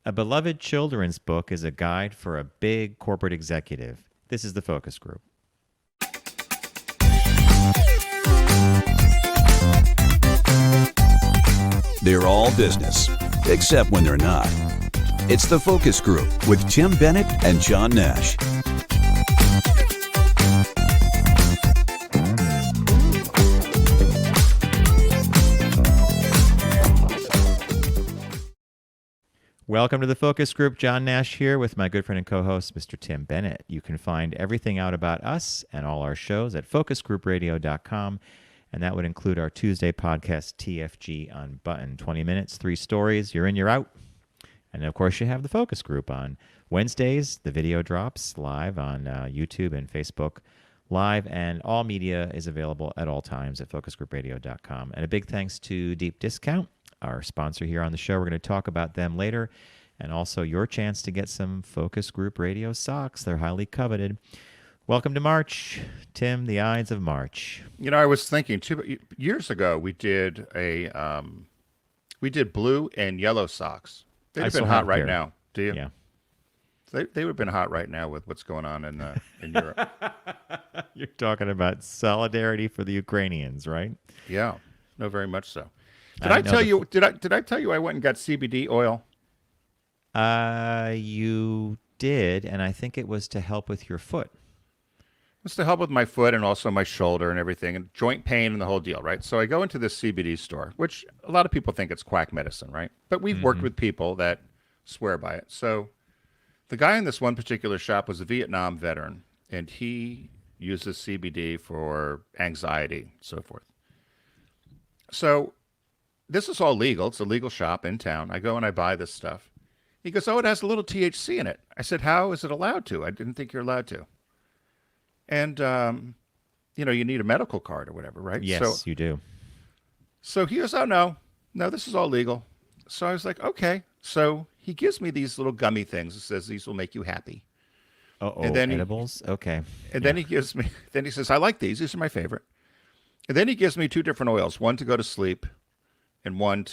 A beloved children's book is a guide for a big corporate executive. This is the focus group. They're all business, except when they're not. It's the Focus Group with Tim Bennett and John Nash. Welcome to the Focus Group. John Nash here with my good friend and co-host, Mr. Tim Bennett. You can find everything out about us and all our shows at focusgroupradio.com, and that would include our Tuesday podcast, TFG on Button. 20 minutes, 3 stories, you're in, you're out. And, of course, you have the Focus Group on Wednesdays. The video drops live on YouTube and Facebook Live, and all media is available at all times at focusgroupradio.com. And a big thanks to Deep Discount, our sponsor here on the show. We're going to talk about them later, and also your chance to get some Focus Group Radio socks. They're highly coveted. Welcome to March, Tim, the Ides of March. You know, I was thinking, 2 years ago, we did blue and yellow socks. They'd have been hot right now. Do you? Yeah. They would have been hot right now with what's going on in Europe. You're talking about solidarity for the Ukrainians, right? Yeah. No, very much so. Did I tell you I went and got CBD oil? You did, and I think it was to help with your foot. It was to help with my foot and also my shoulder and everything, and joint pain and the whole deal, right? So I go into this CBD store, which a lot of people think it's quack medicine, right? But we've worked with people that swear by it. So the guy in this one particular shop was a Vietnam veteran, and he uses CBD for anxiety and so forth. So this is all legal. It's a legal shop in town. I go and I buy this stuff. He goes, oh, it has a little THC in it. I said, how is it allowed to? I didn't think you're allowed to. And, you know, you need a medical card or whatever, right? Yes, you do. So he goes, oh, no, this is all legal. So I was like, okay. So he gives me these little gummy things. It says these will make you happy. And then edibles? Okay. And then he says, I like these. These are my favorite. And then he gives me 2 different oils, one to go to sleep and one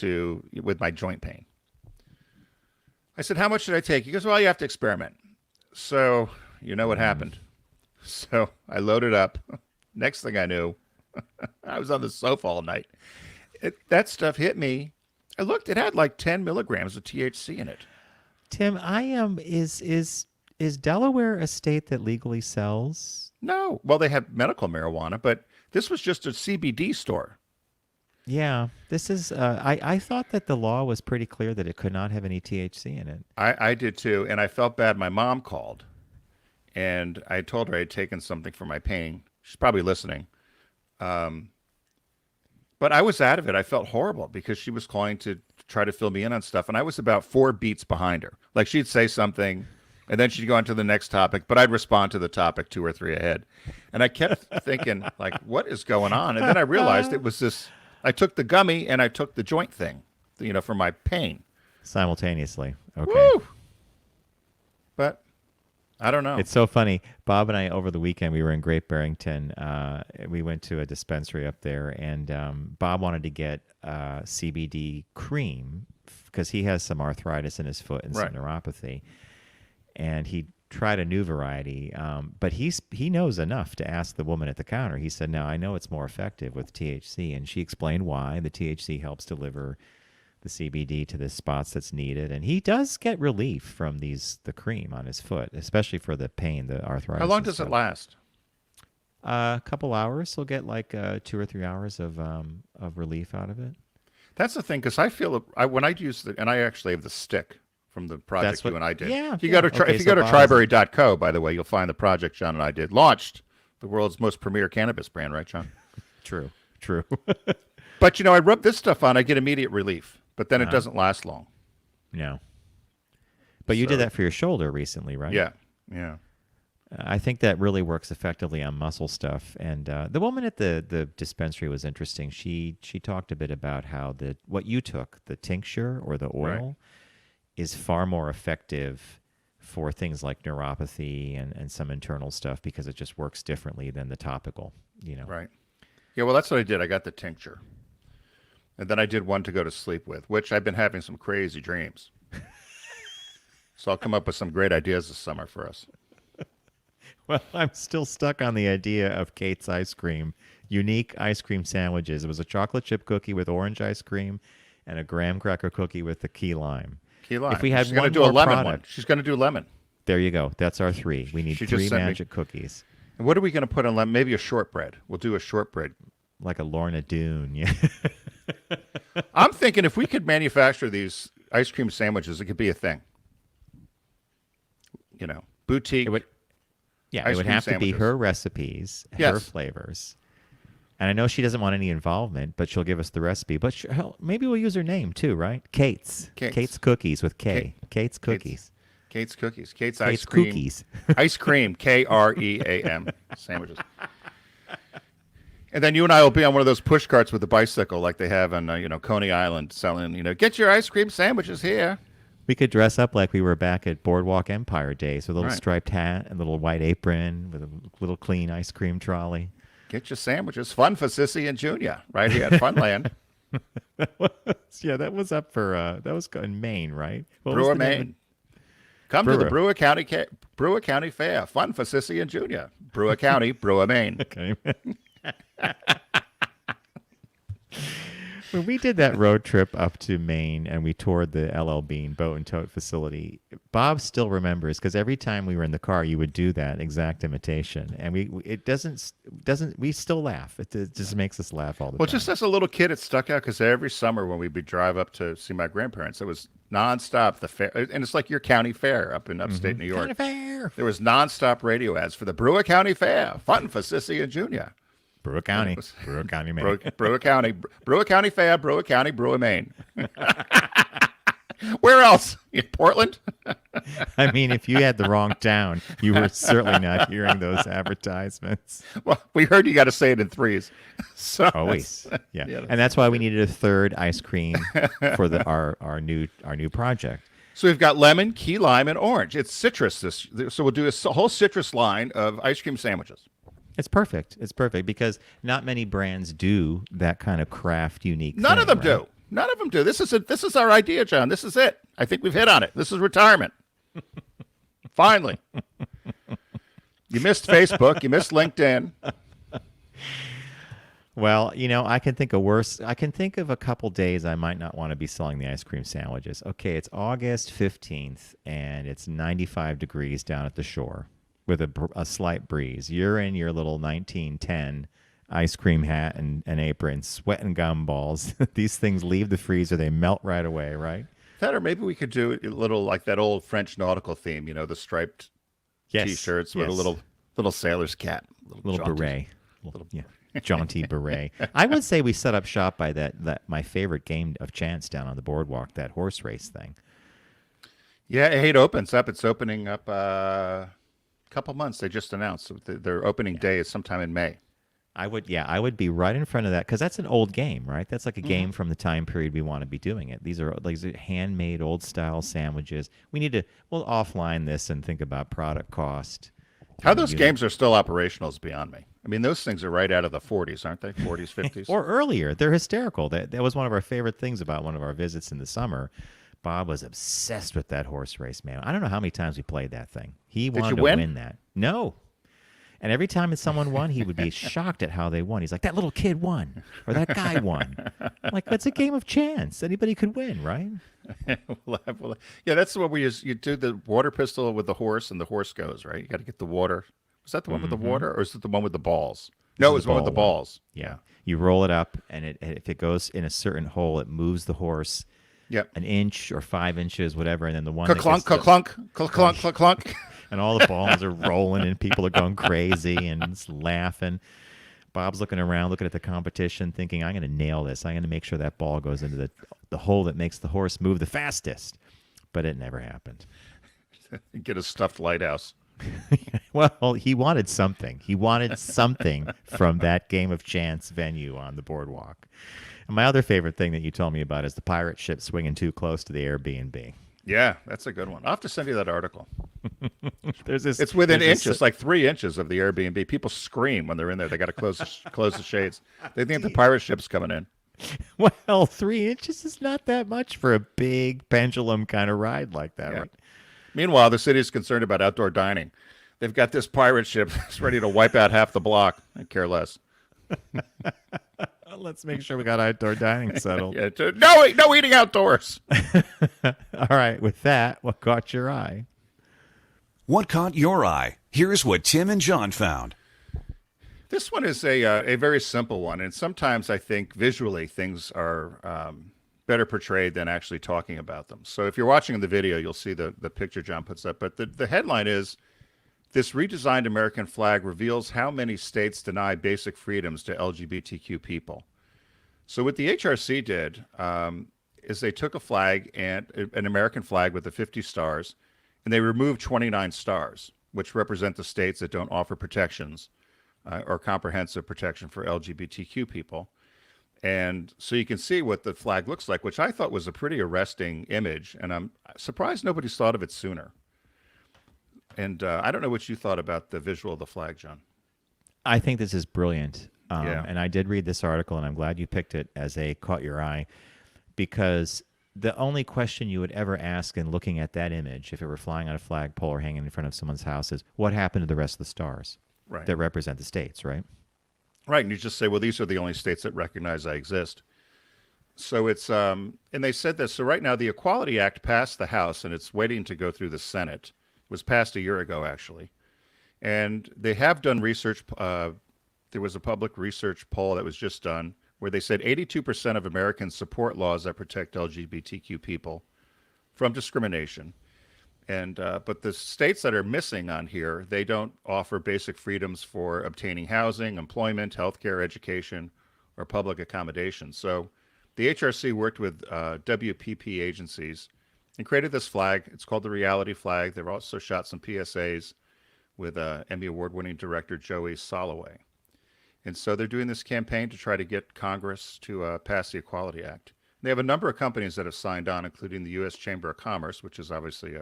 with my joint pain. I said, how much should I take? He goes, well, you have to experiment. So you know what happened. So I loaded up. Next thing I knew, I was on the sofa all night. That stuff hit me. I looked, it had like 10 milligrams of THC in it. Tim, is Delaware a state that legally sells? No. Well, they have medical marijuana, but this was just a CBD store. Yeah, this is. I thought that the law was pretty clear that it could not have any THC in it. I did too, and I felt bad. My mom called, and I told her I had taken something for my pain. She's probably listening. But I was out of it. I felt horrible because she was calling to try to fill me in on stuff, and I was about 4 beats behind her. Like she'd say something, and then she'd go on to the next topic, but I'd respond to the topic 2 or 3 ahead. And I kept thinking, like, what is going on? And then I realized it was this. I took the gummy and I took the joint thing, you know, for my pain. Simultaneously. Okay. Woo! But I don't know. It's so funny. Bob and I, over the weekend, we were in Great Barrington. We went to a dispensary up there, and Bob wanted to get CBD cream because he has some arthritis in his foot and some neuropathy. And he tried a new variety, but he knows enough to ask the woman at the counter. He said, now, I know it's more effective with THC, and she explained why. The THC helps deliver the CBD to the spots that's needed, and he does get relief from the cream on his foot, especially for the pain, the arthritis. How long does it last? A couple hours. He'll get like 2 or 3 hours of relief out of it. That's the thing, because I feel when I use and I actually have the stick from the project you and I did. Yeah. If you go to triberry.co, by the way, you'll find the project John and I did. Launched the world's most premier cannabis brand, right, John? True. But, you know, I rub this stuff on, I get immediate relief, but then it doesn't last long. No. But you did that for your shoulder recently, right? Yeah. I think that really works effectively on muscle stuff. And the woman at the dispensary was interesting. She talked a bit about how what you took, the tincture or the oil, is far more effective for things like neuropathy and some internal stuff because it just works differently than the topical, you know. Right. Yeah, well, that's what I did. I got the tincture. And then I did one to go to sleep with, which I've been having some crazy dreams. So I'll come up with some great ideas this summer for us. Well, I'm still stuck on the idea of Kate's ice cream, unique ice cream sandwiches. It was a chocolate chip cookie with orange ice cream and a graham cracker cookie with the key lime. Key lime. If we had She's going to one do a more lemon product, one. She's going to do lemon. there you go. That's our 3. We need She 3 just sent me- magic cookies, And what are we going to put on lemon? Maybe a shortbread. We'll do a shortbread. like a Lorna Doone. Yeah. I'm thinking if we could manufacture these ice cream sandwiches, it could be a thing. You know, boutique. It would, yeah, Ice it would cream have to be sandwiches. her recipes, her Yes. flavors. And I know she doesn't want any involvement, but she'll give us the recipe. But hell, maybe we'll use her name too, right? Kate's. Kate's. Cookies with K. Kate's Cookies. Kate's cookies. Kate's Kate's ice cream. Cookies. Ice cream. KREAM sandwiches. And then you and I will be on one of those push carts with a bicycle, like they have on Coney Island, selling. Get your ice cream sandwiches here. We could dress up like we were back at Boardwalk Empire days with a little Right. striped hat and a little white apron with a little clean ice cream trolley. Get your sandwiches. Fun for Sissy and Junior, right here at Funland. Yeah, that was up for that was in Maine, right? What was Brewer, the name Maine. Come to the Brewer. Brewer County Fair. Fun for Sissy and Junior. Brewer County, Brewer, Maine. Okay. When we did that road trip up to Maine and we toured the LL Bean boat and tote facility, Bob still remembers because every time we were in the car, you would do that exact imitation, and we still laugh. It just makes us laugh all the Well, time. just as a little kid, it stuck out because every summer when we'd drive up to see my grandparents, it was nonstop the fair, and it's like your county fair up in upstate New York. Kind of fair. There was nonstop radio ads for the Brewer County Fair, fun for Sissy and Junior. Brewer County, It was- Brewer County, Maine. Brewer County Fair, Brewer County, Brewer, Maine. Where else? In Portland? I mean, if you had the wrong town, you were certainly not hearing those advertisements. Well, we heard you got to say it in threes. So Always, yeah. Yeah, And that's why we needed a third ice cream for our new project. So we've got lemon, key lime, and orange. It's citrus. So we'll do a whole citrus line of ice cream sandwiches. It's perfect. It's perfect because not many brands do that kind of craft unique. None of thing, them do. right? None of them do. This is our idea, John. This is it. I think we've hit on it. This is retirement. Finally. You missed Facebook. You missed LinkedIn. Well, I can think of worse. I can think of a couple days I might not want to be selling the ice cream sandwiches. Okay, it's August 15th and it's 95 degrees down at the shore with a slight breeze. You're in your little 1910 ice cream hat and apron, sweating gumballs. These things leave the freezer. They melt right away, right? That, or maybe we could do a little like that old French nautical theme, the striped Yes. T-shirts with a yes. little sailor's cap. Little jaunty. beret. Yeah. Jaunty beret. I would say we set up shop by that my favorite game of chance down on the boardwalk, that horse race thing. Yeah, it opens up. It's opening up couple months. They just announced their opening day is sometime in May. I would be right in front of that because that's an old game, right? That's like a game from the time period we want to be doing it. These are handmade, old style sandwiches. We'll offline this and think about product cost. How those games are still operational is beyond me. I mean, those things are right out of the 40s, aren't they? 40s, 50s. Or earlier. They're hysterical. That was one of our favorite things about one of our visits in the summer. Bob was obsessed with that horse race, man. I don't know how many times we played that thing. He wanted to win that. No. And every time that someone won, he would be shocked at how they won. He's like, that little kid won, or that guy won. I'm like, that's a game of chance. Anybody could win, right? Yeah, that's what we use. You do the water pistol with the horse, and the horse goes, right? You got to get the water. Was that the one with the water, or is it the one with the balls? No, it was the one with the balls. Yeah. You roll it up, and if it goes in a certain hole, it moves the horse Yep. an inch or 5 inches, whatever, and then the one Clunk, that gets clunk, clunk, clunk, clunk, clunk. and all the balls are rolling, and people are going crazy and it's laughing. Bob's looking around, looking at the competition, thinking, I'm going to nail this. I'm going to make sure that ball goes into the hole that makes the horse move the fastest. But it never happened. Get a stuffed lighthouse. Well, he wanted something. He wanted something from that game of chance venue on the boardwalk. And my other favorite thing that you told me about is the pirate ship swinging too close to the Airbnb. Yeah, that's a good one. I'll have to send you that article. There's this. It's within there's this- inches, like 3 inches of the Airbnb. People scream when they're in there. They got to close the shades. They think the pirate ship's coming in. Well, 3 inches is not that much for a big pendulum kind of ride like that. Yeah. Right? Meanwhile, the city is concerned about outdoor dining. They've got this pirate ship that's ready to wipe out half the block. I care less. Let's make sure we got outdoor dining settled. Yeah, no eating outdoors. All right, with that, what caught your eye? What caught your eye? Here's what Tim and John found. This one is a very simple one, and sometimes I think visually things are better portrayed than actually talking about them. So if you're watching the video, you'll see the picture John puts up. But the headline is, "This redesigned American flag reveals how many states deny basic freedoms to LGBTQ people." So what the HRC did is they took a flag, and an American flag with the 50 stars, and they removed 29 stars, which represent the states that don't offer protections or comprehensive protection for LGBTQ people. And so you can see what the flag looks like, which I thought was a pretty arresting image, and I'm surprised nobody's thought of it sooner. And I don't know what you thought about the visual of the flag, John. I think this is brilliant. Yeah. And I did read this article, and I'm glad you picked it as a caught your eye, because the only question you would ever ask in looking at that image, if it were flying on a flagpole or hanging in front of someone's house, is what happened to the rest of the stars that represent the states, right? Right, and you just say, well, these are the only states that recognize I exist. So it's, and they said this, so right now the Equality Act passed the House, and it's waiting to go through the Senate. It was passed a year ago, actually. And they have done research. There was a public research poll that was just done where they said 82% of Americans support laws that protect LGBTQ people from discrimination. And but the states that are missing on here, they don't offer basic freedoms for obtaining housing, employment, healthcare, education, or public accommodation. So the HRC worked with WPP agencies and created this flag. It's called the Reality Flag. They've also shot some PSAs with Emmy Award-winning director Joey Soloway. And so they're doing this campaign to try to get Congress to pass the Equality Act. They have a number of companies that have signed on, including the U.S. Chamber of Commerce, which is obviously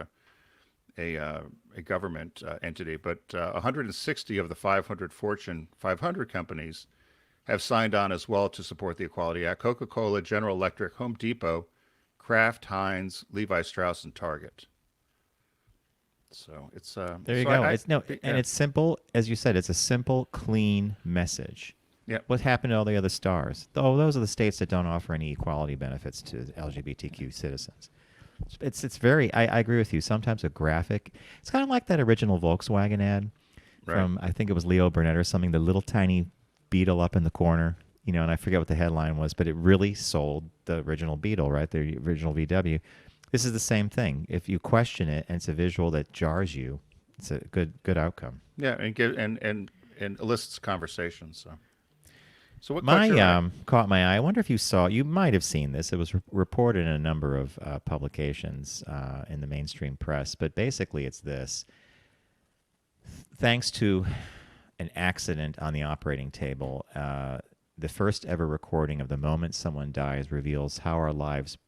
a government entity, but 160 of the 500 Fortune 500 companies have signed on as well to support the Equality Act. Coca-Cola, General Electric, Home Depot, Kraft, Heinz, Levi Strauss, and Target. So it's there you go. And it's simple, as you said. It's a simple, clean message. Yeah. What happened to all the other stars? Oh, those are the states that don't offer any equality benefits to LGBTQ citizens. It's very. I agree with you. Sometimes a graphic. It's kind of like that original Volkswagen ad from I think it was Leo Burnett or something. The little tiny Beetle up in the corner, and I forget what the headline was, but it really sold the original Beetle, right? The original VW. This is the same thing. If you question it and it's a visual that jars you, it's a good outcome. Yeah, and elicits conversation. So what caught my eye. I wonder if you saw. You might have seen this. It was reported in a number of publications in the mainstream press. But basically, it's this. Thanks to an accident on the operating table, the first ever recording of the moment someone dies reveals how our lives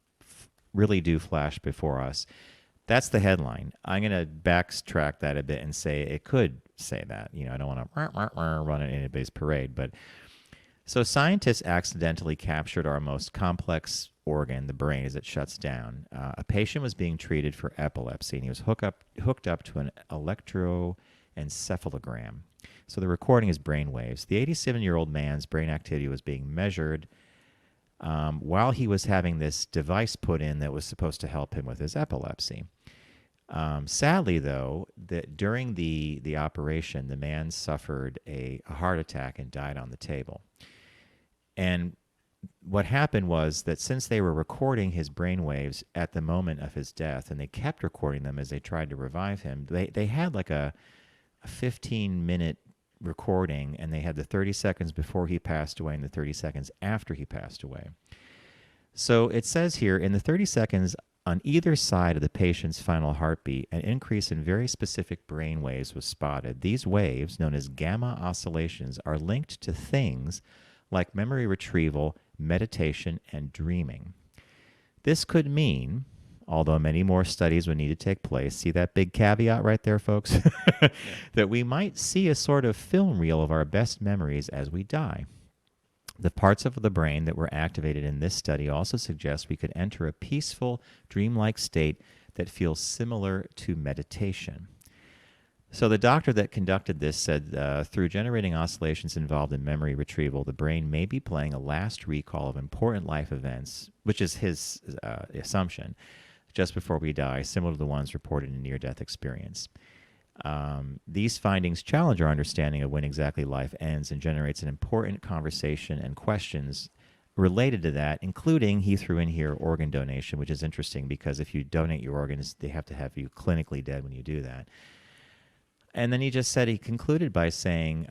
really do flash before us. That's the headline. I'm going to backtrack that a bit and say it could say that. I don't want to run it in anybody's parade, but so scientists accidentally captured our most complex organ, the brain, as it shuts down. A patient was being treated for epilepsy, and he was hooked up to an electroencephalogram. So the recording is brain waves. The 87-year-old man's brain activity was being measured while he was having this device put in that was supposed to help him with his epilepsy. Sadly, though, during the operation, the man suffered a heart attack and died on the table. And what happened was that since they were recording his brain waves at the moment of his death, and they kept recording them as they tried to revive him, they had like a 15-minute recording, and they had the 30 seconds before he passed away and the 30 seconds after he passed away. So it says here, in the 30 seconds on either side of the patient's final heartbeat, an increase in very specific brain waves was spotted. These waves, known as gamma oscillations, are linked to things like memory retrieval, meditation, and dreaming. This could mean, although many more studies would need to take place, see that big caveat right there, folks? That we might see a sort of film reel of our best memories as we die. The parts of the brain that were activated in this study also suggest we could enter a peaceful, dreamlike state that feels similar to meditation. So the doctor that conducted this said through generating oscillations involved in memory retrieval, the brain may be playing a last recall of important life events, which is his assumption, just before we die, similar to the ones reported in near-death experience. These findings challenge our understanding of when exactly life ends and generates an important conversation and questions related to that, including, he threw in here, organ donation, which is interesting because if you donate your organs, they have to have you clinically dead when you do that. And then he just said, he concluded by saying,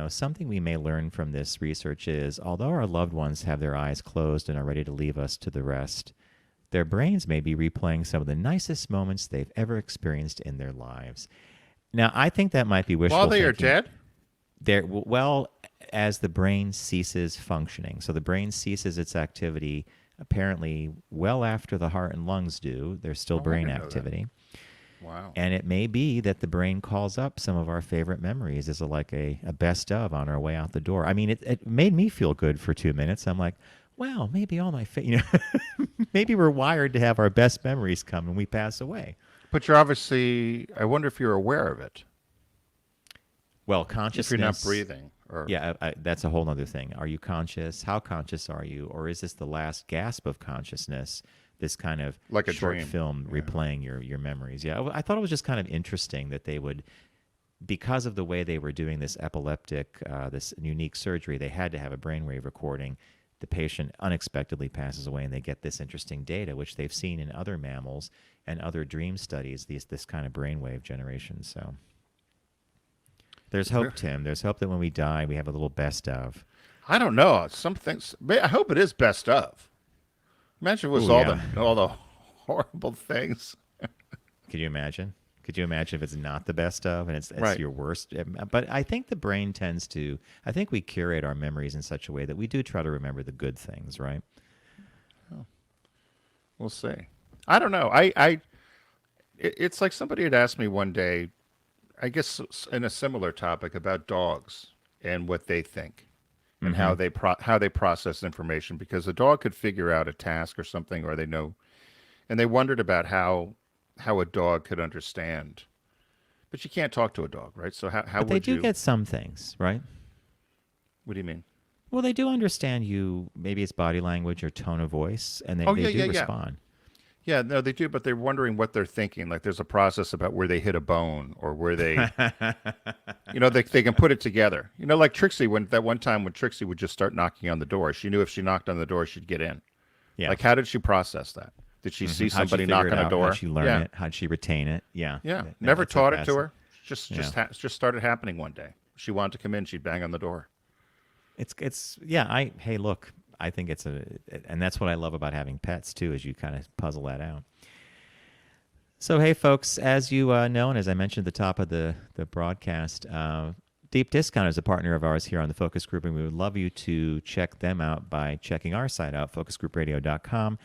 something we may learn from this research is, although our loved ones have their eyes closed and are ready to leave us to the rest, their brains may be replaying some of the nicest moments they've ever experienced in their lives. Now, I think that might be wishful While they are thinking. dead? Well, as the brain ceases functioning. So the brain ceases its activity apparently well after the heart and lungs do. There's still brain activity. Wow. And it may be that the brain calls up some of our favorite memories as a best of on our way out the door. I mean, it made me feel good for 2 minutes. I'm like, well, maybe all my maybe we're wired to have our best memories come when we pass away. But you're obviously, I wonder if you're aware of it. Well, consciousness. If you're not breathing. Yeah, that's a whole other thing. Are you conscious? How conscious are you? Or is this the last gasp of consciousness, this kind of like a short dream. film replaying your memories? Yeah, I thought it was just kind of interesting that they would, because of the way they were doing this epileptic, this unique surgery, they had to have a brainwave recording. The patient unexpectedly passes away and they get this interesting data, which they've seen in other mammals and other dream studies, this kind of brainwave generation. So there's hope, Tim. There's hope that when we die, we have a little best of. I don't know. Some things, I hope it is best of. Imagine it was all the horrible things. Could you imagine? Could you imagine if it's not the best of and it's right. your worst? But I think the brain tends to, I think we curate our memories in such a way that we do try to remember the good things, right? Oh. We'll see. I don't know. It's like somebody had asked me one day, I guess in a similar topic about dogs and what they think and how they process information, because a dog could figure out a task or something, or they know, and they wondered about how a dog could understand. But you can't talk to a dog, right? So how but would they you? do get some things, right? What do you mean? Well, they do understand you. Maybe it's body language or tone of voice, and they do respond. Yeah, no, they do, but they're wondering what they're thinking. Like there's a process about where they hit a bone or where they, they can put it together. Like Trixie, that one time when Trixie would just start knocking on the door, she knew if she knocked on the door, she'd get in. Yeah. Like, how did she process that? Did she see somebody knock on a door? How'd she learn it? How'd she retain it? Yeah. Yeah. Never taught it to her. Just started happening one day. She wanted to come in, she'd bang on the door. Hey, look, I think and that's what I love about having pets too, is you kind of puzzle that out. So, hey, folks, as you know, and as I mentioned at the top of the broadcast, Deep Discount is a partner of ours here on the Focus Group, and we would love you to check them out by checking our site out, focusgroupradio.com,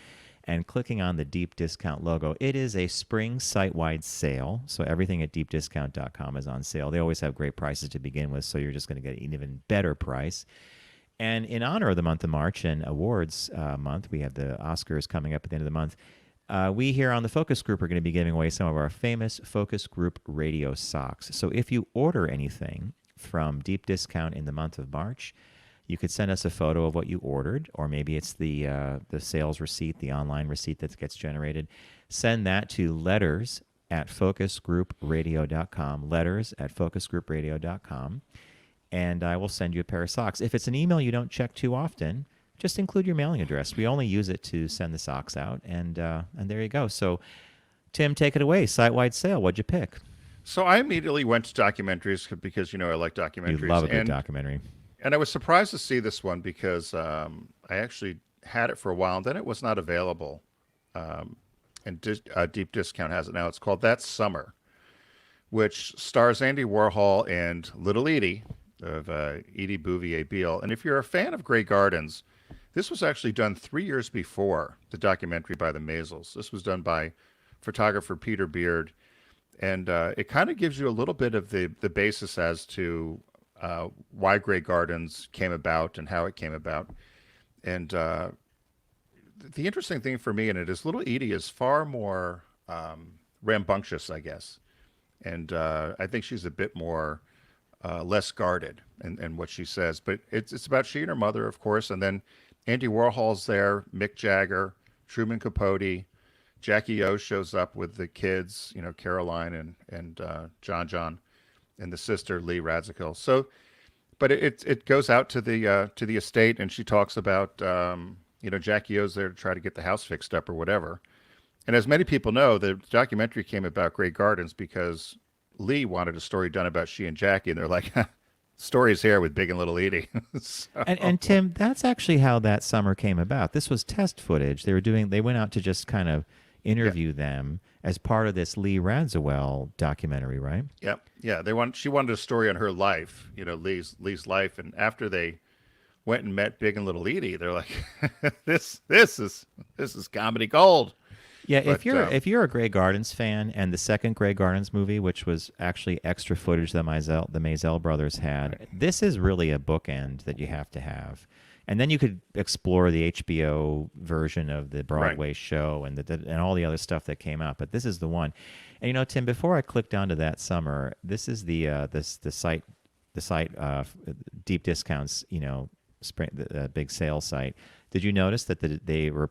and clicking on the Deep Discount logo. It is a spring site-wide sale, so everything at deepdiscount.com is on sale. They always have great prices to begin with, so you're just going to get an even better price. And in honor of the month of March and awards month, we have the Oscars coming up at the end of the month. We here on the Focus Group are going to be giving away some of our famous Focus Group radio socks. So if you order anything from Deep Discount in the month of March, you could send us a photo of what you ordered, or maybe it's the sales receipt, the online receipt that gets generated. Send that to letters@focusgroupradio.com, letters@focusgroupradio.com, and I will send you a pair of socks. If it's an email you don't check too often, just include your mailing address. We only use it to send the socks out, and there you go. So, Tim, take it away. Site-wide sale. What'd you pick? So I immediately went to documentaries because, I like documentaries. You love a good documentary. And I was surprised to see this one because I actually had it for a while, and then it was not available. And Deep Discount has it now. It's called That Summer, which stars Andy Warhol and Little Edie of Edie Bouvier Beale. And if you're a fan of Grey Gardens, this was actually done 3 years before the documentary by the Maisels. This was done by photographer Peter Beard. And it kind of gives you a little bit of the basis as to why Grey Gardens came about and how it came about. And the interesting thing for me in it is little Edie is far more rambunctious, I guess, and I think she's a bit more less guarded in what she says. But it's about she and her mother, of course, and then Andy Warhol's there, Mick Jagger, Truman Capote, Jackie O shows up with the kids, Caroline and John, and the sister Lee Radziwill. So, but it goes out to the estate, and she talks about Jackie O's there to try to get the house fixed up or whatever. And as many people know, the documentary came about Grey Gardens because Lee wanted a story done about she and Jackie, and they're like, story's here with Big and Little Edie. So, And Tim, that's actually how that summer came about. This was test footage. They went out to just kind of interview them as part of this Lee Radziwill documentary, right? Yep. Yeah. She wanted a story on her life, Lee's life. And after they went and met Big and Little Edie, they're like, this is comedy gold. Yeah, But, if you're a Grey Gardens fan, and the second Grey Gardens movie, which was actually extra footage that the Maisel brothers had, this is really a bookend that you have to have. And then you could explore the HBO version of the Broadway show and and all the other stuff that came out. But this is the one. And Tim, before I clicked onto that summer, this is the site Deep Discounts, the big sales site. Did you notice that they were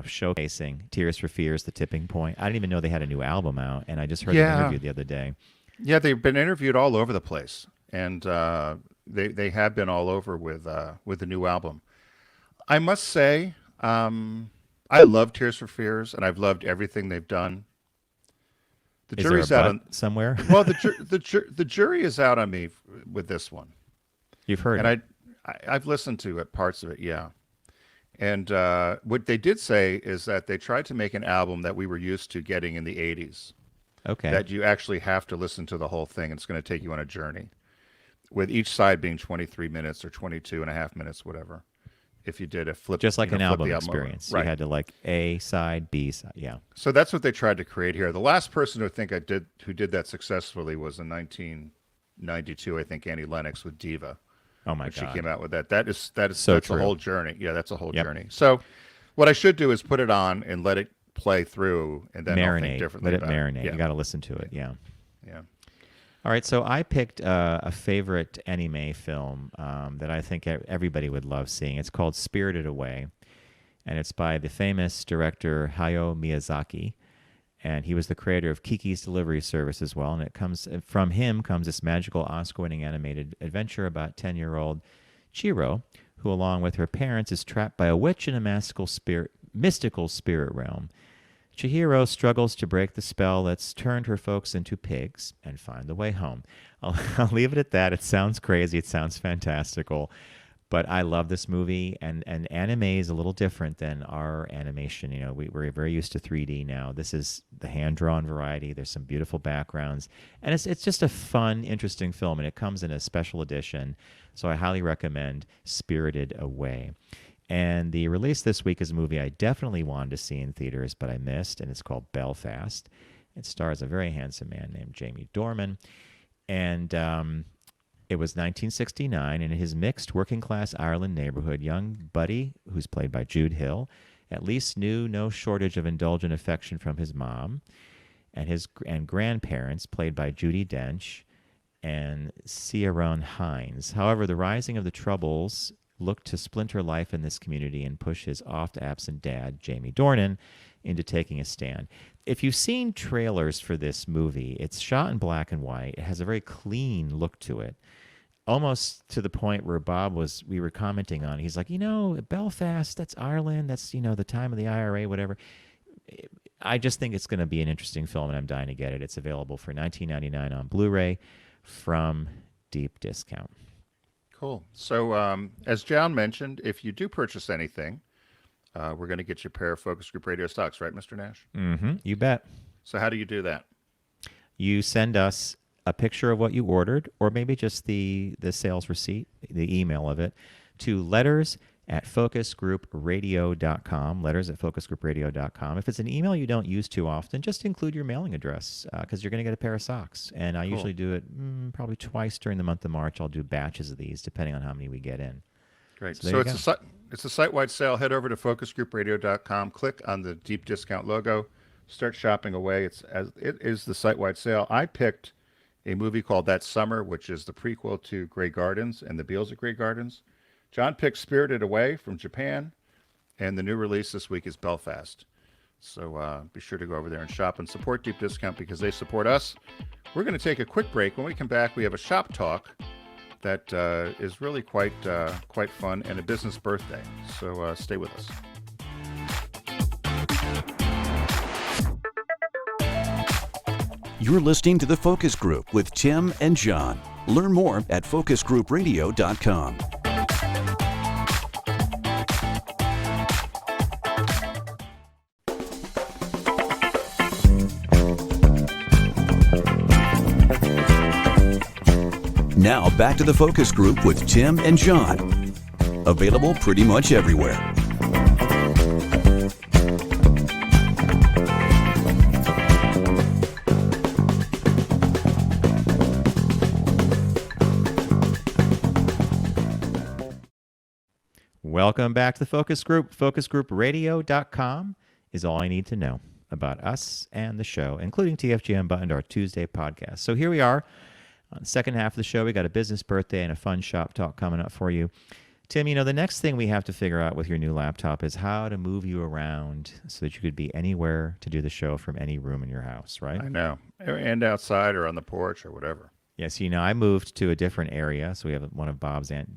showcasing Tears for Fears, The Tipping Point? I didn't even know they had a new album out, and I just heard an interview the other day. Yeah, they've been interviewed all over the place, and they have been all over with the new album. I must say, I love Tears for Fears, and I've loved everything they've done. The Is jury's there a out butt somewhere. Well, the jury is out on me with this one. You've heard And it. I've listened to it, parts of it, yeah. And what they did say is that they tried to make an album that we were used to getting in the 80s. Okay. That you actually have to listen to the whole thing. It's going to take you on a journey, with each side being 23 minutes or 22 and a half minutes, whatever. If you did a flip, Just like an flip album the experience. Right. You had to like A side, B side. Yeah. So that's what they tried to create here. The last person who did that successfully was in 1992, I think, Annie Lennox with Diva. Oh my when God. she came out with that. That's So a true. whole journey. Yeah, that's a whole Yep. journey. So what I should do is put it on and let it play through, and then I'll think Marinate. differently Let it about marinate. Yeah. You got to listen to it. Yeah. Yeah. All right, so I picked a favorite anime film that I think everybody would love seeing. It's called Spirited Away, and it's by the famous director Hayao Miyazaki, and he was the creator of Kiki's Delivery Service as well. And from him comes this magical Oscar-winning animated adventure about 10-year-old Chiro, who, along with her parents, is trapped by a witch in a mystical spirit realm. Chihiro struggles to break the spell that's turned her folks into pigs and find the way home. I'll leave it at that. It sounds crazy. It sounds fantastical. But I love this movie, and anime is a little different than our animation. We're very used to 3D now. This is the hand-drawn variety. There's some beautiful backgrounds. And it's just a fun, interesting film, and it comes in a special edition. So I highly recommend Spirited Away. And the release this week is a movie I definitely wanted to see in theaters, but I missed, and it's called Belfast. It stars a very handsome man named Jamie Dornan. And it was 1969, and in his mixed working-class Ireland neighborhood, young Buddy, who's played by Jude Hill, at least knew no shortage of indulgent affection from his mom and grandparents, played by Judi Dench and Ciarán Hinds. However, the rising of the Troubles looked to splinter life in this community and push his oft-absent dad, Jamie Dornan, into taking a stand. If you've seen trailers for this movie, it's shot in black and white. It has a very clean look to it, almost to the point where we were commenting on it. He's like, Belfast, that's Ireland, that's, the time of the IRA, whatever. I just think it's going to be an interesting film, and I'm dying to get it. It's available for $19.99 on Blu-ray from Deep Discount. Cool. So as John mentioned, if you do purchase anything, we're going to get you a pair of Focus Group Radio stocks, right, Mr. Nash? Mm-hmm. You bet. So how do you do that? You send us a picture of what you ordered, or maybe just the sales receipt, the email of it, to letters@focusgroupradio.com, letters@focusgroupradio.com. If it's an email you don't use too often, just include your mailing address, because you're going to get a pair of socks. And I usually do it probably twice during the month of March. I'll do batches of these, depending on how many we get in. Great. So there So you it's go. it's a site-wide sale. Head over to focusgroupradio.com, click on the deep discount logo, start shopping away. It is the site-wide sale. I picked a movie called That Summer, which is the prequel to Grey Gardens and the Beals at Grey Gardens. John picked Spirited Away from Japan, and the new release this week is Belfast. So be sure to go over there and shop and support Deep Discount because they support us. We're going to take a quick break. When we come back, we have a shop talk that is really quite fun and a business birthday. So stay with us. You're listening to The Focus Group with Tim and John. Learn more at focusgroupradio.com. Now back to The Focus Group with Tim and John. Available pretty much everywhere. Welcome back to the Focus Group. FocusGroupRadio.com is all I need to know about us and the show, including TFG Unbuttoned, our Tuesday podcast. So here we are on the second half of the show. We got a business birthday and a fun shop talk coming up for you. Tim, the next thing we have to figure out with your new laptop is how to move you around so that you could be anywhere to do the show from any room in your house, right? I know. And outside or on the porch or whatever. Yes, I moved to a different area, so we have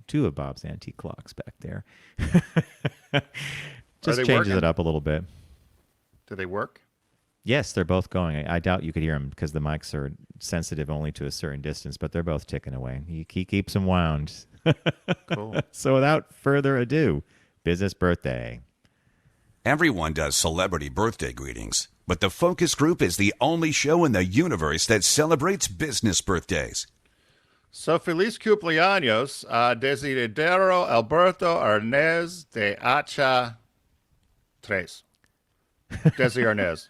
two of Bob's antique clocks back there. Just changes working? it up a little bit. Do they work? Yes, they're both going. I doubt you could hear them because the mics are sensitive only to a certain distance, but they're both ticking away. He keeps them wound. Cool. So without further ado, business birthday. Everyone does celebrity birthday greetings, but the Focus Group is the only show in the universe that celebrates business birthdays. So feliz cumpleaños a Desiderio Alberto Arnaz de Hacha Tres. Desi Arnaz.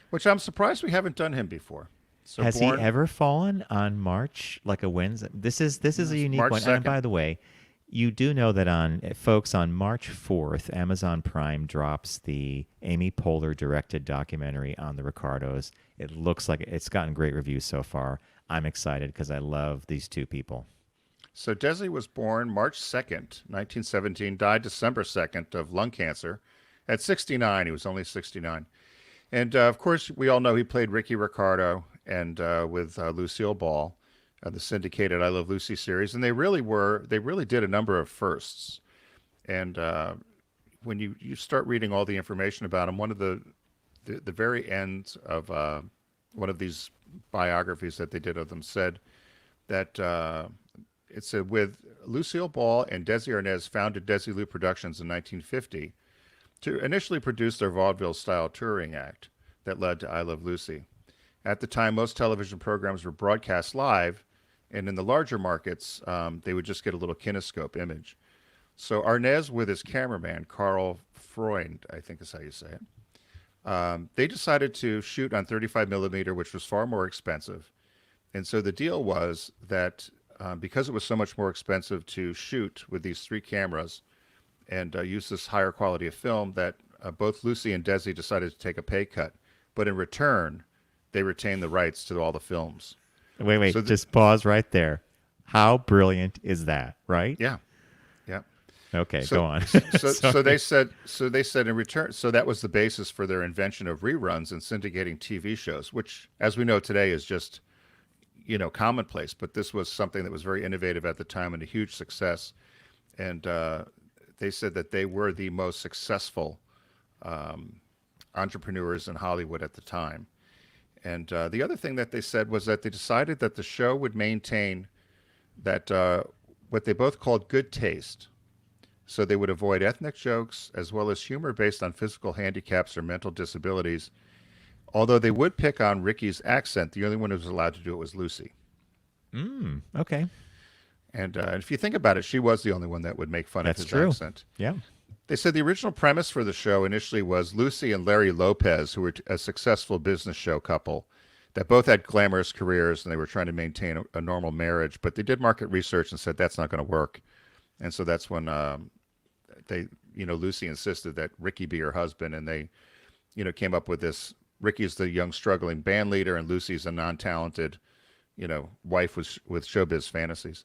Which I'm surprised we haven't done him before. So Has he ever fallen on March, like a Wednesday? This is a unique March one. 2nd. And by the way, you do know that on March 4th, Amazon Prime drops the Amy Poehler directed documentary on the Ricardos. It looks like it's gotten great reviews so far. I'm excited because I love these two people. So Desi was born March 2nd, 1917, died December 2nd of lung cancer. At 69, he was only 69. And, of course, we all know he played Ricky Ricardo and with Lucille Ball, the syndicated I Love Lucy series. And they really did a number of firsts. And when you start reading all the information about him, one of the very end of one of these biographies that they did of them said that it said with Lucille Ball and Desi Arnaz founded Desilu Productions in 1950 to initially produce their vaudeville-style touring act that led to I Love Lucy. At the time, most television programs were broadcast live, and in the larger markets, they would just get a little kinescope image. So Arnaz, with his cameraman, Carl Freund, I think is how you say it, they decided to shoot on 35 millimeter, which was far more expensive. And so the deal was that because it was so much more expensive to shoot with these three cameras and use this higher quality of film, that both Lucy and Desi decided to take a pay cut. But in return, they retained the rights to all the films. Wait, So just pause right there. How brilliant is that, right? Yeah. Yeah. Okay, go on. So they said in return, so that was the basis for their invention of reruns and syndicating TV shows, which, as we know today, is just, commonplace. But this was something that was very innovative at the time and a huge success. And they said that they were the most successful entrepreneurs in Hollywood at the time. And the other thing that they said was that they decided that the show would maintain that what they both called good taste. So they would avoid ethnic jokes as well as humor based on physical handicaps or mental disabilities. Although they would pick on Ricky's accent, the only one who was allowed to do it was Lucy. Okay. And if you think about it, she was the only one that would make fun of his accent. Yeah. They said the original premise for the show initially was Lucy and Larry Lopez, who were a successful business show couple that both had glamorous careers and they were trying to maintain a normal marriage. But they did market research and said that's not going to work. And so that's when Lucy insisted that Ricky be her husband, and they, came up with this. Ricky's the young, struggling band leader, and Lucy's a non-talented, wife with showbiz fantasies.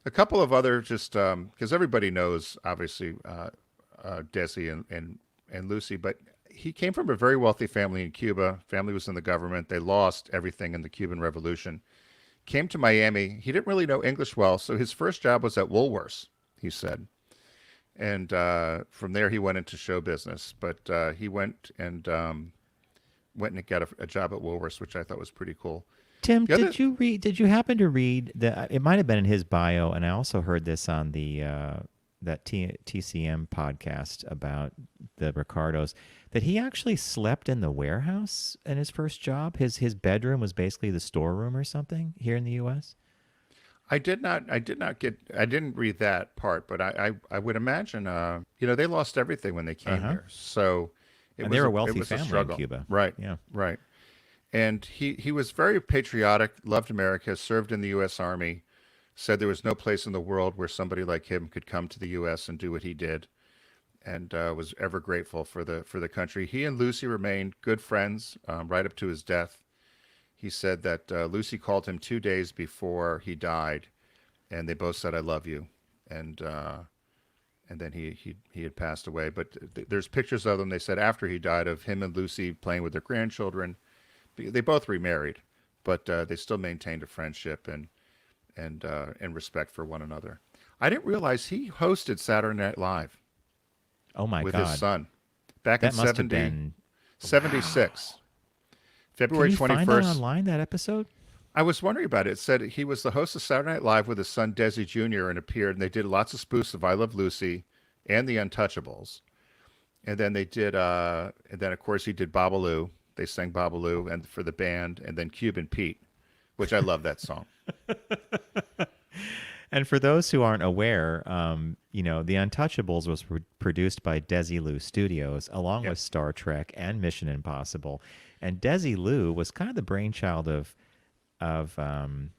A couple of other just because everybody knows, obviously, Desi and Lucy, but he came from a very wealthy family in Cuba. Family was in the government. They lost everything in the Cuban Revolution. Came to Miami. He didn't really know English well, so his first job was at Woolworths, he said. And from there, he went into show business. But he went and got a job at Woolworths, which I thought was pretty cool. Tim, did you happen to read that? It might have been in his bio, and I also heard this on the that TCM podcast about the Ricardos, that he actually slept in the warehouse in his first job. His bedroom was basically the storeroom or something here in the U.S. I didn't read that part, but I would imagine, they lost everything when they came here. So they were a wealthy family struggle in Cuba. Right. Yeah. Right. And he was very patriotic, loved America, served in the U.S. Army, said there was no place in the world where somebody like him could come to the U.S. and do what he did, and was ever grateful for the country. He and Lucy remained good friends right up to his death. He said that Lucy called him 2 days before he died, and they both said, "I love you," and then he had passed away. But there's pictures of them. They said after he died of him and Lucy playing with their grandchildren. They both remarried, but they still maintained a friendship and respect for one another. I didn't realize he hosted Saturday Night Live. Oh my with God! His son back that in must have been 76. Wow. February 21st. Can you find that online, that episode? I was wondering about it. It said he was the host of Saturday Night Live with his son Desi Jr. and appeared, and they did lots of spoofs of I Love Lucy and the Untouchables. And then they did, and then of course he did Babalu. They sang Babalu and for the band, and then Cuban Pete, which I love that song. And for those who aren't aware, The Untouchables was produced by Desilu Studios, along with Star Trek and Mission Impossible. And Desilu was kind of the brainchild of Desi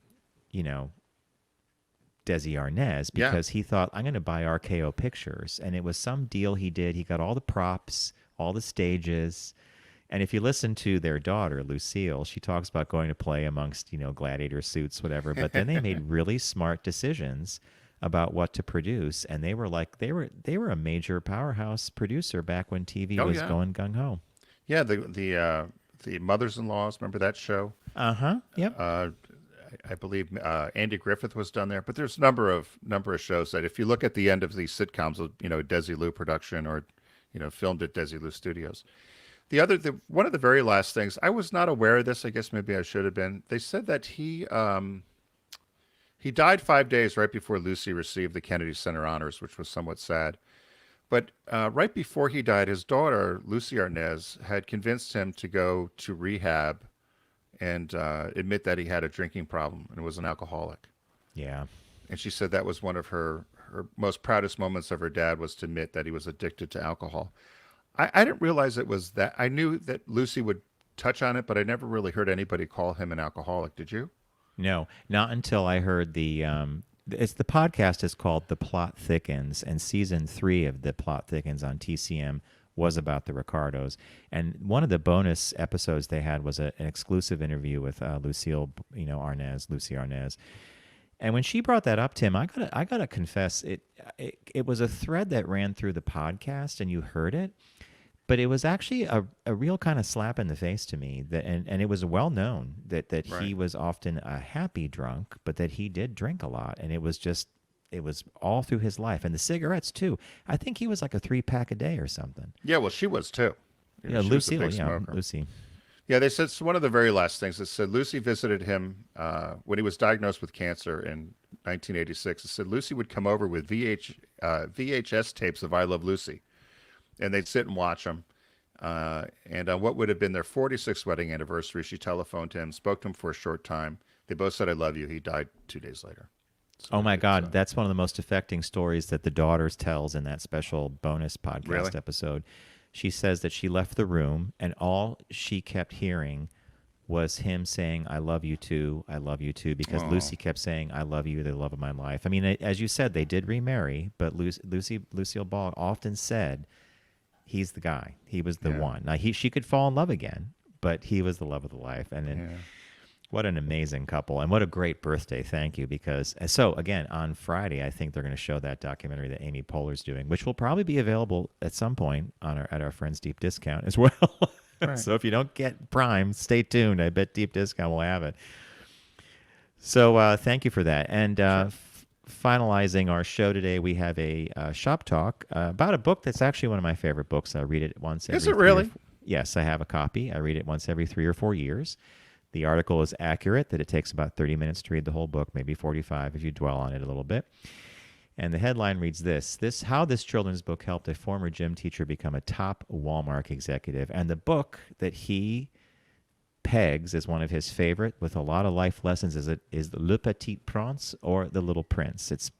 Arnaz, because he thought, I'm going to buy RKO Pictures. And it was some deal he did. He got all the props, all the stages. And if you listen to their daughter, Lucille, she talks about going to play amongst, gladiator suits, whatever. But then they made really smart decisions about what to produce. And they were a major powerhouse producer back when TV was going gung-ho. Yeah, the Mothers-in-Laws, remember that show? Uh-huh, yep. I believe Andy Griffith was done there. But there's a number of shows that if you look at the end of these sitcoms, Desilu Production or, filmed at Desilu Studios. One of the very last things, I was not aware of this. I guess maybe I should have been. They said that he died 5 days right before Lucy received the Kennedy Center honors, which was somewhat sad. But right before he died, his daughter, Lucy Arnaz, had convinced him to go to rehab and admit that he had a drinking problem and was an alcoholic. Yeah. And she said that was one of her most proudest moments of her dad, was to admit that he was addicted to alcohol. I didn't realize it was that. I knew that Lucy would touch on it, but I never really heard anybody call him an alcoholic. Did you? No, not until I heard the podcast is called The Plot Thickens, and season 3 of The Plot Thickens on TCM was about the Ricardos. And one of the bonus episodes they had was an exclusive interview with Lucy Arnaz. And when she brought that up, Tim, I gotta confess, it was a thread that ran through the podcast, and you heard it, but it was actually a real kind of slap in the face to me. And it was well known that Right. he was often a happy drunk, but that he did drink a lot, and it was all through his life, and the cigarettes too. I think he was like a 3-pack a day or something. Yeah, well, she was too. She was a Lucille, big smoker. Lucy. Yeah, they said it's one of the very last things. It said Lucy visited him when he was diagnosed with cancer in 1986. It said Lucy would come over with VHS tapes of I Love Lucy, and they'd sit and watch them. And on what would have been their 46th wedding anniversary, she telephoned him, spoke to him for a short time. They both said, I love you. He died 2 days later. So oh, my God. That's one of the most affecting stories that the daughters tells in that special bonus podcast episode. She says that she left the room, and all she kept hearing was him saying, I love you too, because Lucy kept saying, I love you, you're the love of my life. I mean, as you said, they did remarry, but Lucille Ball often said, he's the guy. He was the one. Now, she could fall in love again, but he was the love of the life. And then, what an amazing couple, and what a great birthday. Thank you. Because, so again, on Friday, I think they're going to show that documentary that Amy Poehler's doing, which will probably be available at some point at our Friends Deep Discount as well. Right. So if you don't get Prime, stay tuned. I bet Deep Discount will have it. So thank you for that. And finalizing our show today, we have a shop talk about a book that's actually one of my favorite books. I read it once every Is it really? Yes, I have a copy. I read it once every 3 or 4 years. The article is accurate that it takes about 30 minutes to read the whole book, maybe 45 if you dwell on it a little bit. And the headline reads this: How this children's book helped a former gym teacher become a top Walmart executive. And the book that he pegs as one of his favorite, with a lot of life lessons, is Le Petit Prince, or The Little Prince. It's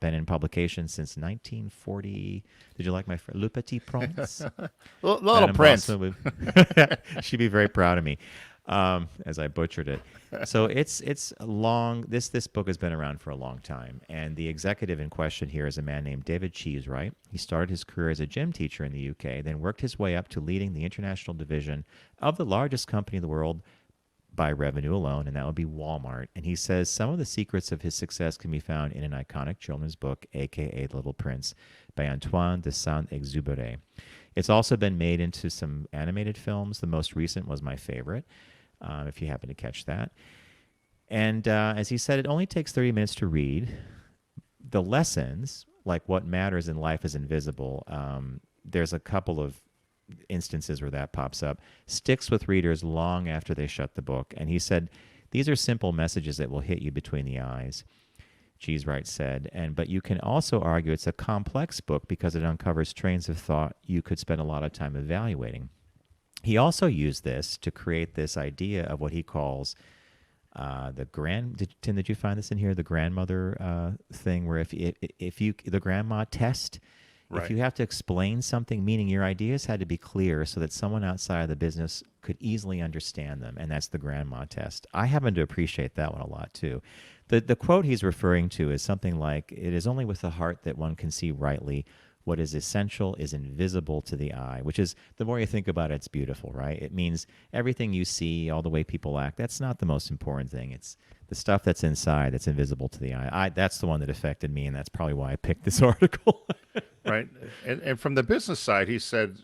been in publication since 1940. Did you like my Le Petit Prince? Little Prince. She'd be very proud of me. As I butchered it. So it's long. This book has been around for a long time, and the executive in question here is a man named David Cheesewright. He started his career as a gym teacher in the UK, then worked his way up to leading the international division of the largest company in the world by revenue alone, and that would be Walmart. And he says some of the secrets of his success can be found in an iconic children's book, aka Little Prince, by Antoine de Saint-Exupéry. It's also been made into some animated films. The most recent was my favorite. If you happen to catch that. And as he said, it only takes 30 minutes to read. The lessons, like what matters in life is invisible, there's a couple of instances where that pops up, sticks with readers long after they shut the book. And he said, these are simple messages that will hit you between the eyes, Cheesewright said. But you can also argue it's a complex book because it uncovers trains of thought you could spend a lot of time evaluating. He also used this to create this idea of what he calls Tim, did you find this in here? The grandmother thing, where if you the grandma test, right. If you have to explain something, meaning your ideas had to be clear so that someone outside of the business could easily understand them, and that's the grandma test. I happen to appreciate that one a lot too. The quote he's referring to is something like, "It is only with the heart that one can see rightly. What is essential is invisible to the eye," which is, the more you think about it, it's beautiful, right? It means everything you see, all the way people act, that's not the most important thing. It's the stuff that's inside that's invisible to the eye. That's the one that affected me, and that's probably why I picked this article. Right. And from the business side, he said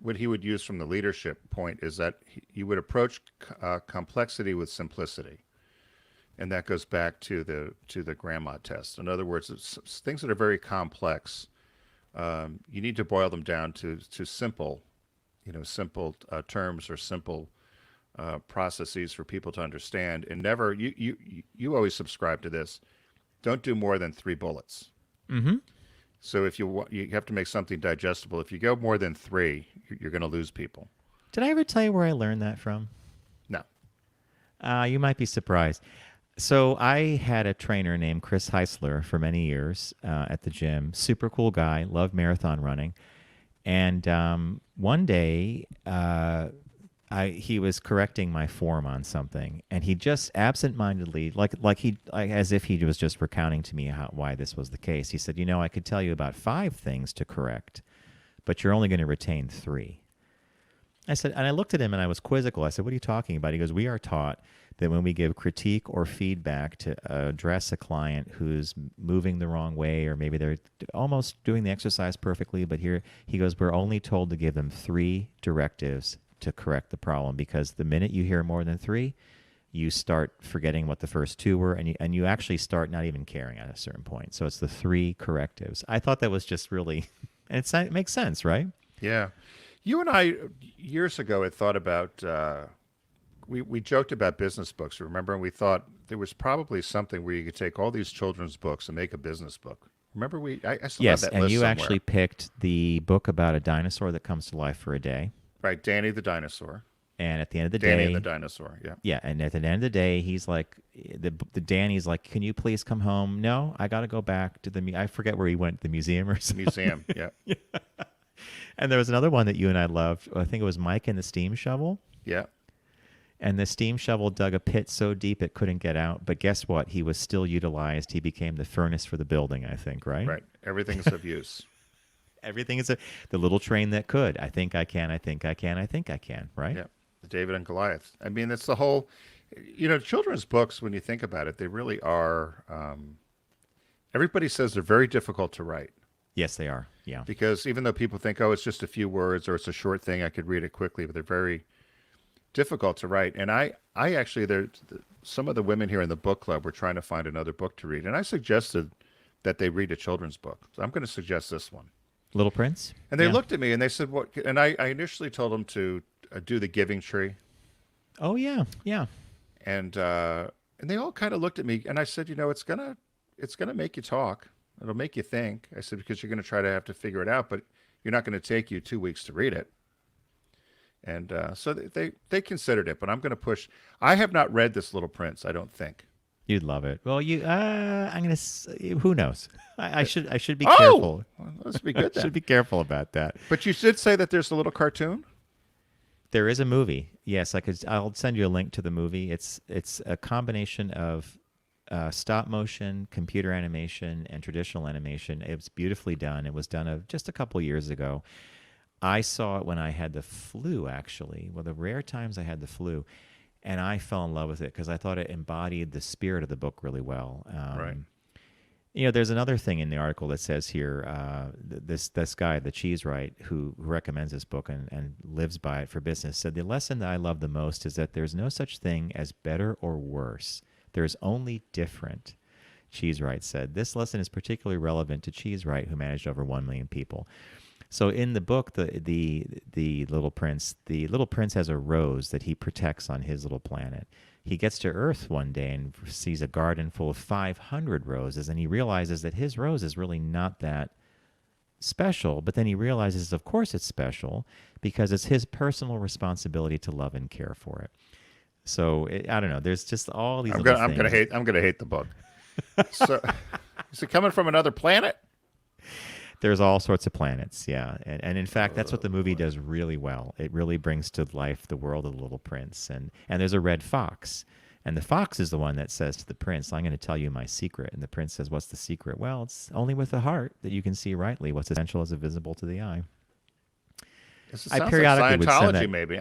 what he would use from the leadership point is that you would approach complexity with simplicity. And that goes back to the grandma test. In other words, it's things that are very complex. You need to boil them down to simple, simple terms or simple processes for people to understand. And never, you always subscribe to this. Don't do more than 3 bullets. Mm-hmm. So if you have to make something digestible. If you go more than 3, you're going to lose people. Did I ever tell you where I learned that from? No. You might be surprised. So I had a trainer named Chris Heisler for many years at the gym. Super cool guy, loved marathon running. And one day he was correcting my form on something, and he just absentmindedly, as if he was just recounting to me why this was the case. He said, I could tell you about 5 things to correct, but you're only going to retain 3. I said, and I looked at him and I was quizzical. I said, what are you talking about? He goes, we are taught that when we give critique or feedback to address a client who's moving the wrong way, or maybe they're almost doing the exercise perfectly, but here he goes, we're only told to give them 3 directives to correct the problem, because the minute you hear more than 3, you start forgetting what the first 2 were, and you actually start not even caring at a certain point. So it's the 3 correctives. I thought that was just really, and it makes sense, right? Yeah. You and I, years ago, had thought about, we joked about business books, remember? And we thought there was probably something where you could take all these children's books and make a business book. Remember, I still have that list and you somewhere. Actually picked the book about a dinosaur that comes to life for a day. Right, Danny the dinosaur. And at the end of the Danny day... and the dinosaur, yeah. Yeah, and at the end of the day, he's like, the Danny's like, can you please come home? No, I got to go back to I forget where he went, the museum or something. Museum, yeah. Yeah. And there was another one that you and I loved. I think it was Mike and the Steam Shovel. Yeah. And the steam shovel dug a pit so deep it couldn't get out. But guess what? He was still utilized. He became the furnace for the building, I think, right? Right. Everything's of use. Everything is the little train that could. I think I can, I think I can, I think I can, right? Yeah. The David and Goliath. I mean, it's the whole, children's books, when you think about it, they really are, everybody says they're very difficult to write. Yes, they are. Yeah. Because even though people think, oh, it's just a few words or it's a short thing, I could read it quickly, but they're very difficult to write. And I actually, some of the women here in the book club were trying to find another book to read. And I suggested that they read a children's book. So I'm going to suggest this one. Little Prince? And they looked at me and they said, "What?" And I initially told them to do The Giving Tree. Oh, yeah. Yeah. And they all kind of looked at me and I said, it's going to make you talk. It'll make you think. I said, because you're going to have to figure it out, but you're not going to take you 2 weeks to read it. And so they considered it, but I'm going to push. I have not read this Little Prince, I don't think. You'd love it. Well, I'm going to, who knows? I should be careful. Well, let's be good then. Should be careful about that. But you did say that there's a little cartoon? There is a movie. Yes, I'll send you a link to the movie. It's a combination of stop motion, computer animation, and traditional animation. It was beautifully done. It was done just a couple years ago. I saw it when I had the flu, actually. Well, the rare times I had the flu. And I fell in love with it because I thought it embodied the spirit of the book really well. Right. There's another thing in the article that says here, this guy, the Cheese Right, who recommends this book and lives by it for business, said, the lesson that I love the most is that there's no such thing as better or worse. There's only different. Cheese Right said, this lesson is particularly relevant to Cheese Right, who managed over 1 million people. So in the book, the Little Prince has a rose that he protects on his little planet. He gets to Earth one day and sees a garden full of 500 roses, and he realizes that his rose is really not that special. But then he realizes, of course, it's special because it's his personal responsibility to love and care for it. So I don't know. There's just all these. I'm gonna hate the book. So is it coming from another planet? There's all sorts of planets, yeah. And in fact, that's what the movie does really well. It really brings to life the world of the Little Prince. And there's a red fox. And the fox is the one that says to the prince, I'm going to tell you my secret. And the prince says, what's the secret? Well, it's only with the heart that you can see rightly. What's essential is visible to the eye. I periodically like Scientology, maybe.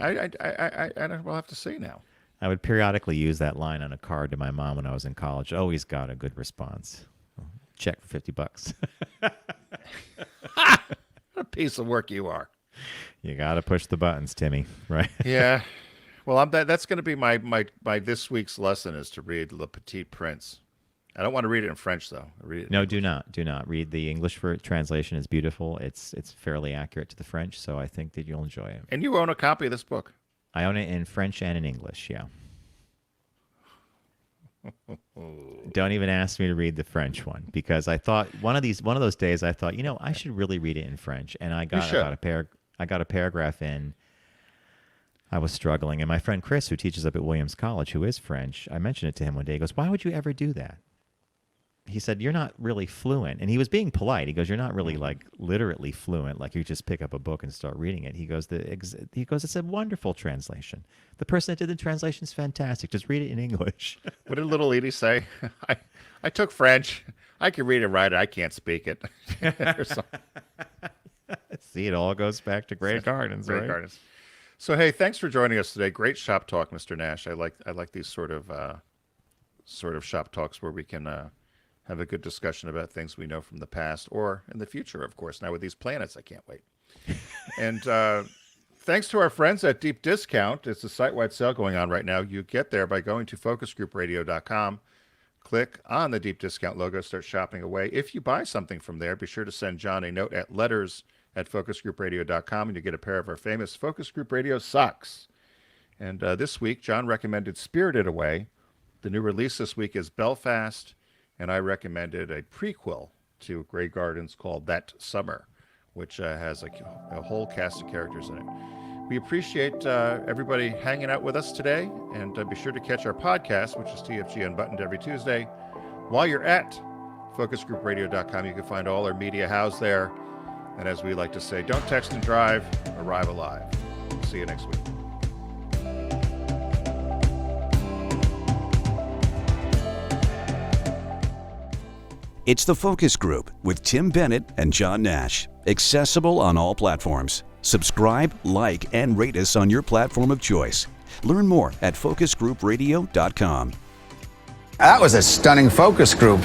We'll have to see now. I would periodically use that line on a card to my mom when I was in college. Always got a good response. Check for $50. What a piece of work you are. You got to push the buttons, Timmy, right? Yeah. Well, that's going to be my this week's lesson is to read Le Petit Prince. I don't want to read it in French, though. No, do not. Do not. Read the English translation. Is beautiful. It's fairly accurate to the French, so I think that you'll enjoy it. And you own a copy of this book? I own it in French and in English, yeah. Don't even ask me to read the French one because I thought one of those days I thought, I should really read it in French, and I got a paragraph in. I was struggling, and my friend Chris, who teaches up at Williams College, who is French, I mentioned it to him one day. He goes, "Why would you ever do that?" He said, "You're not really fluent," and he was being polite. He goes, "You're not really like literally fluent, like you just pick up a book and start reading it." He goes, "It's a wonderful translation. The person that did the translation is fantastic. Just read it in English." What did little Edie say? I took French. I can read it, write it. I can't speak it. See, it all goes back to Great Gardens, Great right? Gardens. So hey, thanks for joining us today. Great shop talk, Mr. Nash. I like these sort of shop talks where we can have a good discussion about things we know from the past or in the future, of course. Now with these planets, I can't wait. And thanks to our friends at Deep Discount. It's a site-wide sale going on right now. You get there by going to focusgroupradio.com. Click on the Deep Discount logo, start shopping away. If you buy something from there, be sure to send John a note at letters@focusgroupradio.com, and you get a pair of our famous Focus Group Radio socks. And this week, John recommended Spirited Away. The new release this week is Belfast, and I recommended a prequel to Grey Gardens called That Summer, which has a whole cast of characters in it. We appreciate everybody hanging out with us today, and be sure to catch our podcast, which is TFG Unbuttoned every Tuesday. While you're at focusgroupradio.com, you can find all our media housed there. And as we like to say, don't text and drive, arrive alive. See you next week. It's The Focus Group with Tim Bennett and John Nash. Accessible on all platforms. Subscribe, like, and rate us on your platform of choice. Learn more at focusgroupradio.com. That was a stunning focus group.